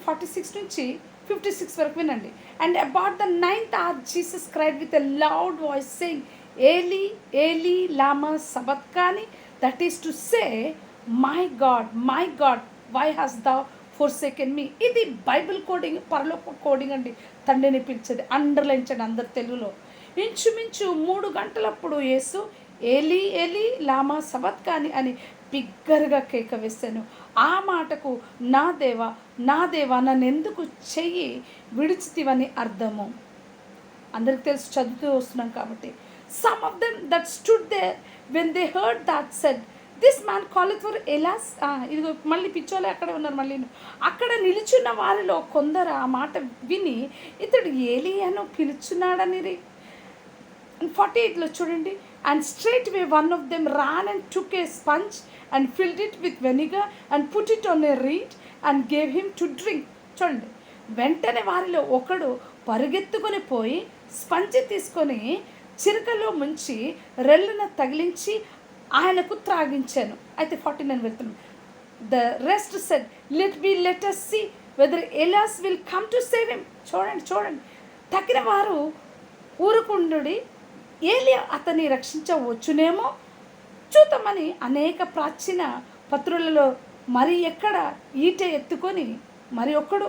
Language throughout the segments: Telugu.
46 నుంచి 56 వరకు వినండి. And about the 9th hour Jesus cried with a loud voice saying, Eli Eli lama sabachthani, that is to say, my God why has thou forsaken me. ఇది బైబిల్ కోడింగ్, పరలోక కోడింగ్ అండి. తండ్రిని పిలిచేది అండర్లైన్ చేయండి అందరు తెలుగులో. ఇంచుమించు 3 గంటలప్పుడు యేసు ఏలీ ఏలీ లామా సబక్తాని అని బిగ్గరగా కేక వేశాను. ఆ మాటకు నా దేవా నా దేవా నన్ను ఎందుకు చెయ్యి విడిచితివని అర్థము. అందరికి తెలిసి చదువుతూ వస్తున్నాం కాబట్టి. Some of them that stood there when they heard that said, this man calleth for Elias. ఇది మళ్ళీ పిచ్చోలే అక్కడే ఉన్నారు. మళ్ళీ అక్కడ నిలుచున్న వారిలో కొందరు ఆ మాట విని, ఇతడు ఏలియాను పిలుచున్నాడని. 48లో చూడండి. And straight way one of them ran and took a sponge and filled it with vinegar and put it on a reed and gave him to drink. చూడండి, వెంటనే వారిలో ఒకడు పరుగెత్తుకొని పోయి స్పంజి తీసుకొని చిరకలో ముంచి రెల్లున తగిలించి ఆయనకు త్రాగించాను. అయితే 49 వెళ్తున్నాం. The rest said, let us see whether Elias will come to save him. చూడండి, తక్కిన వారు ఊరుకుండుడి, ఏలియా అతన్ని రక్షించవచ్చునేమో చూద్దామని అనేక ప్రాచీన పత్రులలో మరి ఎక్కడ మరి ఒక్కడు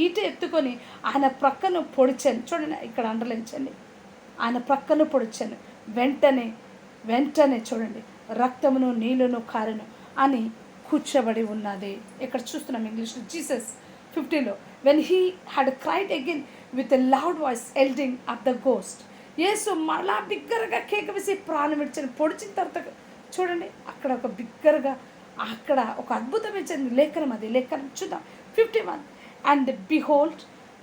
ఈట ఎత్తుకొని ఆయన ప్రక్కను పొడిచాను. చూడండి, ఇక్కడ అండలించండి, ఆయన ప్రక్కను పొడిచాను. వెంటనే చూడండి, రక్తమును నీళ్ళను కారెను అని కూర్చోబడి ఉన్నది. ఇక్కడ చూస్తున్నాం ఇంగ్లీష్లో. జీసస్ 50లో when he had cried again with a loud voice yielding up the ghost. యేసు మళ్ళా బిగ్గరగా కేక వేసి ప్రాణం విడిచాను. పొడిచిన తర్వాత చూడండి, అక్కడ ఒక అద్భుతం ఇచ్చింది లేఖనం. అది లేఖనం చూద్దాం. 51 and behold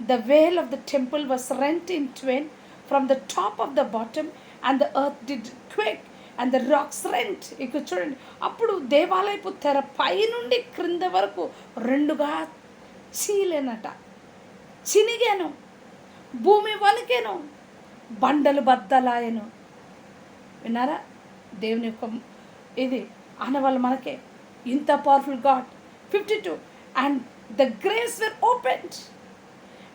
the veil of the temple was rent in twain from the top of the bottom and the earth did quake and the rocks rent. ఇక చూడండి, అప్పుడు దేవాలయపు తెర పై నుండి క్రింద వరకు రెండుగా చీలేనట, చినిగాను, భూమి వణికేను, బండలు బద్దలాయను. విన్నారా? దేవుని యొక్క ఇది అనవాళ్ళు మనకే ఇంత powerful God. 52 and the graves were opened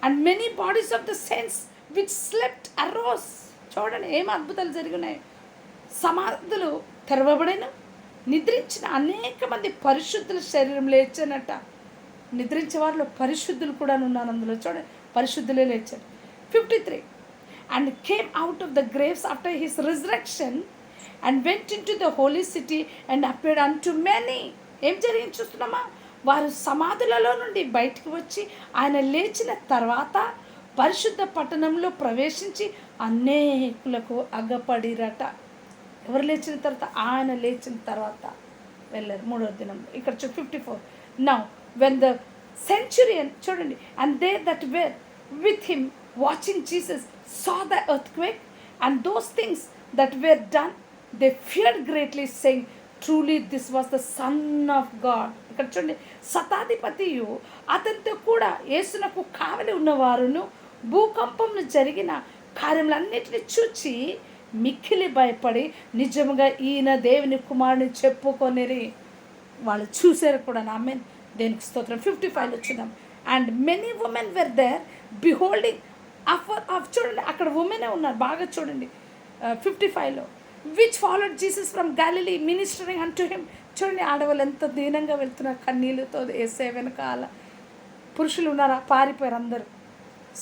and many bodies of the saints which slept arose. చూడండి, ఏం అద్భుతాలు జరిగినాయి. సమాధులు తెరవబడిన, నిద్రించిన అనేక మంది పరిశుద్ధుల శరీరం లేచానట. నిద్రించే వారిలో పరిశుద్ధులు కూడా ఉన్నారు అందులో. చూడండి, పరిశుద్ధులే లేచారు. 53 and came out of the graves after his resurrection and went into the holy city and appeared unto many. ఏం జరిగింది చూస్తున్నామా? వారు సమాధులలో నుండి బయటికి వచ్చి ఆయన లేచిన తర్వాత పరిశుద్ధ పట్టణంలో ప్రవేశించి అనేకులకు అగపడిరట. ఎవరు లేచిన తర్వాత? ఆయన లేచిన తర్వాత వెళ్ళారు 3వ దినంలో. ఇక్కడ 54 నౌ వెన్ ద సెంచురియన్, చూడండి, and they that were with him watching Jesus saw the earthquake and those things that were done, they feared greatly, saying, truly this was the Son of God. ఇక్కడ చూడండి, శతాధిపతియు అతనితో కూడా యేసునకు కావలి ఉన్నవారును భూకంపంను జరిగిన కార్యములన్నిటిని చూచి మిక్కిలి భయపడి నిజముగా ఈయన దేవుని కుమారుని చెప్పుకొనిరి. వాళ్ళు చూశారు కూడా. ఆమేన్, దేనికి స్తోత్రం. 55లో చూద్దాం. And many women were there beholding చూడండి, అక్కడ ఉమెనే ఉన్నారు. బాగా చూడండి 55లో. Which followed Jesus from Galilee ministering అంటూ హిమ్. చూడండి, ఆడవాళ్ళు ఎంత దీనంగా వెళ్తున్నారు కన్నీళ్ళతో. యేసు వెనకాల పురుషులు ఉన్నారా? పారిపోయారు అందరూ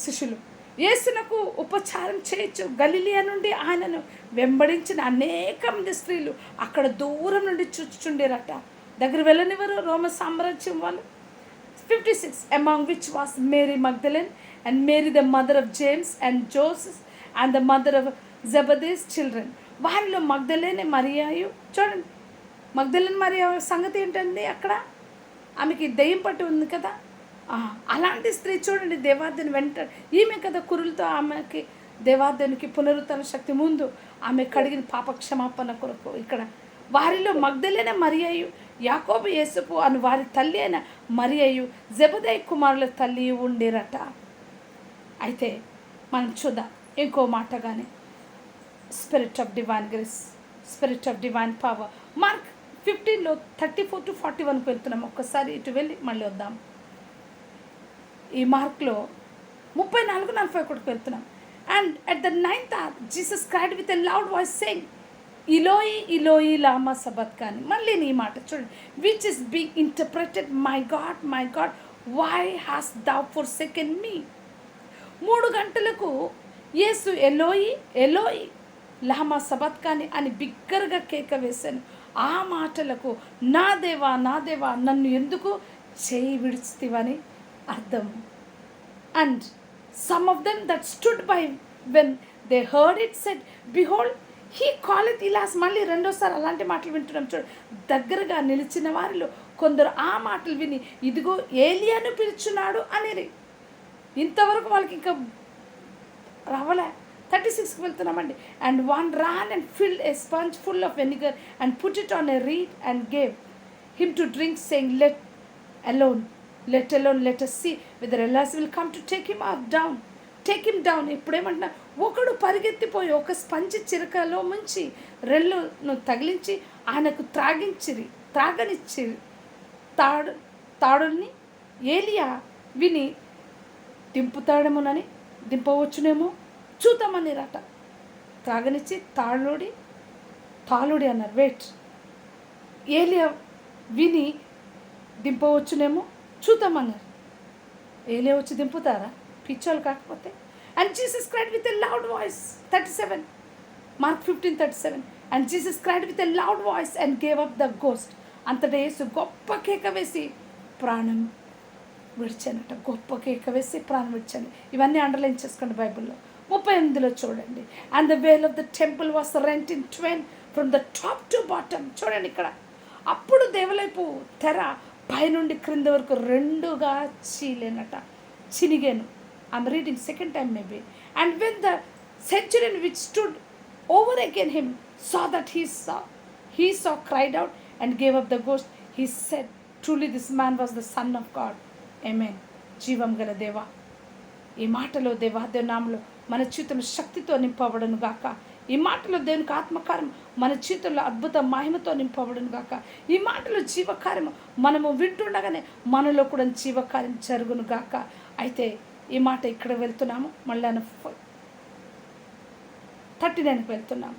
శిష్యులు. యేసునకు ఉపచారం చేయొచ్చు. గలిలియా నుండి ఆయనను వెంబడించిన అనేక మంది స్త్రీలు అక్కడ దూరం నుండి చూచుచుండేరట. దగ్గర వెళ్ళనివారు రోమ సామ్రాజ్యం వాళ్ళు. 56 among which was Mary Magdalene and Mary the mother of James and Joseph and the mother of Zebedee's children. వారిలో మగ్దలేనే మరియాయు. చూడండి, మగ్దలేనే మరియా సంగతి ఏంటండి? అక్కడ ఆమెకి దెయ్యం పట్టు ఉంది కదా. అలాంటి స్త్రీ చూడండి, దేవాదేవుని వెంట ఈమె కదా కురులతో ఆమెకి దేవాదేవునికి పునరుద్ధరణ శక్తి ముందు ఆమె కడిగిన పాప క్షమాపణ కొరకు. ఇక్కడ వారిలో మగ్దలేనే మరియాయు, యాకోబు యేసుపు అని వారి తల్లి అయిన మరియయు, జెబెదయి కుమారుల తల్లి ఉండేరట. అయితే మనం చూద్దాం ఇంకో మాట కానీ, spirit of divine grace, spirit of divine power. Mark 15లో 34 to 41 వెళ్తున్నాం. ఒక్కసారి ఇటు వెళ్ళి మళ్ళీ వద్దాం. ఈ మార్క్లో 34-41 వెళ్తున్నాం. And at the 9th hour Jesus cried with a loud voice saying, Eloi Eloi lama sabachthani. మళ్ళీ ఈ మాట చూడండి, which is being interpreted, my God why has thou forsaken me. 3 గంటలకు యేసు ఎలోయి ఎలోయి లామా సబత్కాని అని బిగ్గరగా కేక వేశాను. ఆ మాటలకు నా దేవా నన్ను ఎందుకు చేయి విడిచితివని అర్థం. And some of them that stood by when they heard it said, behold, he calleth Elias. మళ్ళీ రెండోసారి అలాంటి మాటలు వింటున్నాం చూడు. దగ్గరగా నిలిచిన వారిలో కొందరు ఆ మాటలు విని, ఇదిగో ఏలియాను పిలుచున్నాడు అనేది. ఇంతవరకు వాళ్ళకి ఇంకా రావలే. 36కి వెళ్తున్నామండి. And one ran and filled a sponge full of vinegar and put it on a reed and gave him to drink, saying, let alone, let us see whether Elias will come to take him down. ఇప్పుడేమంటున్నా, ఒకడు పరిగెత్తిపోయి ఒక స్పంజ్ చిరకలో ముంచి రెల్లును తగిలించి ఆయనకు త్రాగనిచ్చిరి. తాడుని ఏలియా విని దింపవచ్చునేమో చూద్దామని రట. త్రాగనిచ్చి తాళుడి అన్నారు. వెయిట్, ఏలియా విని దింపవచ్చునేమో చూద్దామన్నారు. ఏలియా వచ్చి దింపుతారా పిచ్చోళ్ళు కాకపోతే? And Jesus cried with a loud voice, 37 Mark 15:37. And Jesus cried with a loud voice and gave up the ghost. అంతటా యేసు గొప్ప కేక వేసి ప్రాణం విడిచానట. ఇవన్నీ అండర్లైన్ చేసుకోండి బైబిల్లో. 38లో చూడండి. And the veil of the temple was rent in twain from the top to bottom. చూడండి ఇక్కడ, అప్పుడు దేవాలయపు తెర పైనుండి క్రింద వరకు 2గా చినిగాను. I'm reading second time maybe. And when the centurion which stood over again him saw that he saw cried out and gave up the ghost. He said, truly this man was the son of God. Amen. జీవం గల దేవా, ఈ మాటలో దేవాదేవ నామములో మన జీవితంలో శక్తితో నింపబడును గాక. ఈ మాటలో దేవునికి ఆత్మకార్యం మన జీవితంలో అద్భుత మహిమతో నింపబడును గాక. ఈ మాటలో జీవకార్యం మనము వింటుండగానే మనలో కూడా జీవకార్యం జరుగును గాక. అయితే ఈ మాట ఇక్కడ వెళ్తున్నాము, మళ్ళీ 39కి వెళ్తున్నాము.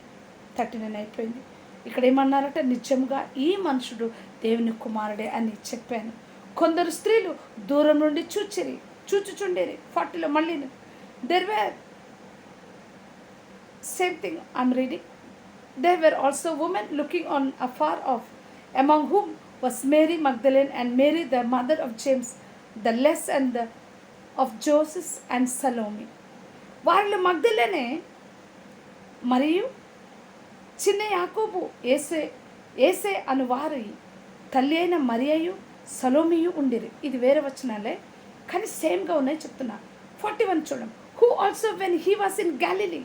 39 అయిపోయింది. ఇక్కడ ఏమన్నారంటే, నిజంగా ఈ మనుషుడు దేవుని కుమారుడే అని చెప్పాను. కొందరు స్త్రీలు దూరం నుండి చూచుచుండేరి. 40లో మళ్ళీ there were same thing I'm reading. There were also women looking on afar off, among whom was Mary Magdalene and Mary the mother of James the less and the of Joseph and Salome. వారిలో మగ్దలేనే మరియు చిన్న యాకోబు ఏసే అను వారి తల్లి అయిన మరియయు సలోమియు ఉండిరి. ఇది వేరే వచనాలే కానీ సేమ్గా ఉన్నాయి చెప్తున్నా. 41 చూడం. Who also when he was in Galilee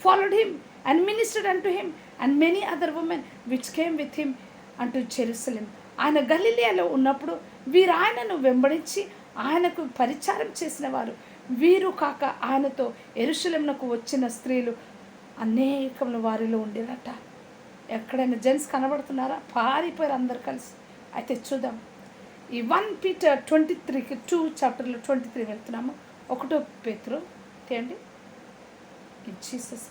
followed him and ministered unto him and many other women which came with him unto Jerusalem. ఆయన గలిలియాలో ఉన్నప్పుడు వీరు ఆయనను వెంబడించి ఆయనకు పరిచారం చేసిన వారు వీరు కాక ఆయనతో యెరూషలేమునకు వచ్చిన స్త్రీలు అనేకములు వారిలో ఉండేరట. ఎక్కడైనా జెంట్స్ కనబడుతున్నారా? పారిపోయారు అందరు కలిసి. అయితే చూద్దాం. ఈ 1 Peter 23కి 2 చాప్టర్లో 23 వెళ్తున్నాము. 1 పేతురు తీయండి. ఇన్ జీసస్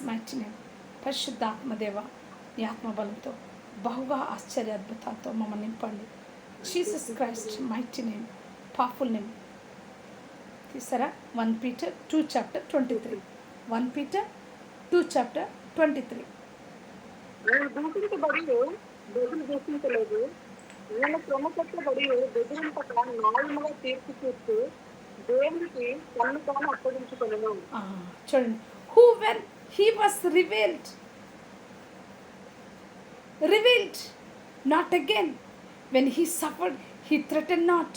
మైటీ నేమ్ పరిశుద్ధాత్మదేవ, ఈ ఆత్మబలంతో బహుగా ఆశ్చర్య అద్భుతాలతో మమ్మల్ని నింపండి. Jesus Christ mighty name, powerful name. తీసారా? 1 Peter 2 chapter 23. 1 Peter 2 chapter 23. బదులు దూషించలేదు. నేను క్రమపట్టబడి బెదిరింపక న్యాయముగా తీర్పు చూస్తూ దేవునికి తన్ను తాను అప్పగించుకొనెను. చూడండి. Who when he was revealed not again, when he suffered he threatened not,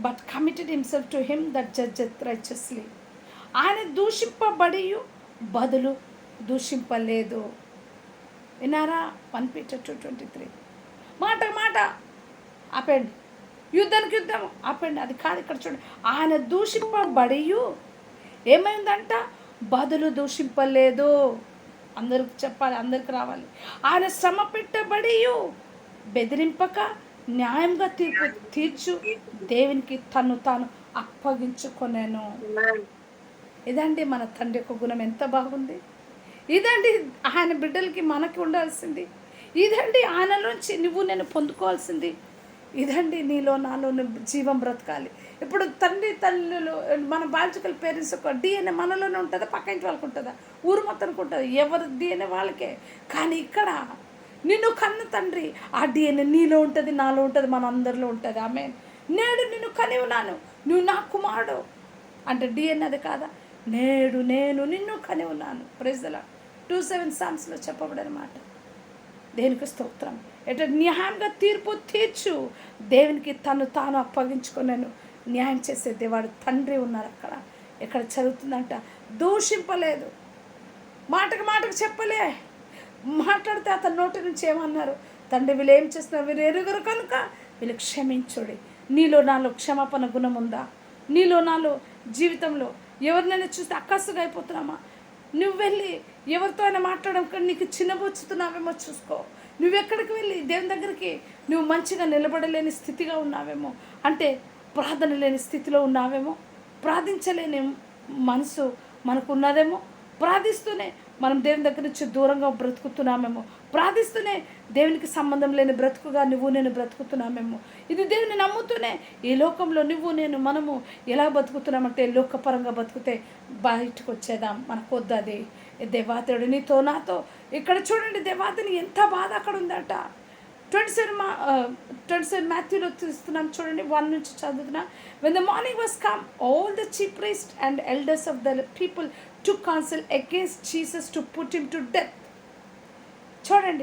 but committed himself to him that judgeth righteously. ఆయన దూషింపబడి బదులు దూషింపలేదు. విన్నారా? 1 Peter 2:23. మాట ఆపండి, యుద్ధానికి యుద్ధం ఆపండి. అది కాదు ఇక్కడ చూడండి. ఆయన దూషింపబడి ఏమైందంట? బదులు దూషింపలేదు. అందరికి చెప్పాలి, అందరికి రావాలి. ఆయన శ్రమ పెట్టబడి బెదిరింపక న్యాయంగా తీర్పు తీర్చు దేవునికి తను తాను అప్పగించుకొనెను. ఇదండి మన తండ్రి యొక్క గుణం, ఎంత బాగుంది. ఇదండి ఆయన బిడ్డలకి మనకి ఉండాల్సింది. ఇదండి ఆయన నుంచి నువ్వు నేను పొందుకోవాల్సింది. ఇదండి నీలో నాలో జీవం బ్రతకాలి. ఇప్పుడు తండ్రి తల్లులు మన బయాలజికల్ పేరెంట్స్ యొక్క డిఎన్ఏ మనలోనే ఉంటుందా, పక్క ఇంటి వాళ్ళకి ఉంటుందా, ఊరు మొత్తానికి ఉంటుంది, ఎవరి డిఎన్ఏ వాళ్ళకే. కానీ ఇక్కడ నిన్ను కన్న తండ్రి ఆ డిఎన్ఏ నీలో ఉంటుంది, నాలో ఉంటుంది, మన అందరిలో ఉంటుంది. ఆమె నేడు నిన్ను కని ఉన్నాను, నువ్వు నా కుమారుడు అంటే డిఎన్ఏ అది కాదా? నేడు నేను నిన్ను కని ఉన్నాను. Praise the lord. 2:7 సామ్స్లో చెప్పబడిన మాట. దేవునికి స్తోత్రం. ఎట న్యాయంగా తీర్పు తీర్చు, దేవునికి తను తాను అప్పగించుకున్నాను. న్యాయం చేసే దేవుడు తండ్రి ఉన్నారు అక్కడ. ఎక్కడ చదువుతుందంట, దూషింపలేదు, మాటకు మాటకు చెప్పలే. మాట్లాడితే అతని నోటి నుంచి ఏమన్నారు, తండ్రి వీళ్ళు ఏం చేస్తున్నారు, వీరు ఎరుగురు కనుక వీళ్ళు క్షమించుడి. నీలో నాలో క్షమాపణ గుణం ఉందా? నీలో నాలో జీవితంలో ఎవరినైనా చూస్తే అక్కసుగా అయిపోతున్నామా? నువ్వు వెళ్ళి ఎవరితో అయినా మాట్లాడడం కానీ నీకు చిన్నబుచ్చుతున్నావేమో చూసుకో. నువ్వెక్కడికి వెళ్ళి దేవుని దగ్గరికి నువ్వు మంచిగా నిలబడలేని స్థితిగా ఉన్నావేమో, అంటే ప్రార్థన లేని స్థితిలో ఉన్నావేమో, ప్రార్థించలేని మనసు మనకు ఉన్నదేమో, ప్రార్థిస్తూనే మనం దేవుని దగ్గర నుంచి దూరంగా బ్రతుకుతున్నామేమో, ప్రార్థిస్తూనే దేవునికి సంబంధం లేని బ్రతుకుగా నువ్వు నేను బ్రతుకుతున్నామేమో. ఇది దేవుని నమ్ముతూనే ఈ లోకంలో నువ్వు నేను మనము ఎలా బతుకుతున్నామంటే లోకపరంగా బతుకుతే బయటకు వచ్చేదాం. మనకు వద్దు అది. దేవాదేవుడు నీతో నాతో. ఇక్కడ చూడండి దేవాదిని ఎంత బాధ అక్కడ ఉందట. 27 మాథ్యూలో చూస్తున్నాం చూడండి, 1 నుంచి చదువుతున్నా. When the morning was come, all the chief priests and elders of the people took counsel against Jesus to put him to death. చూడండి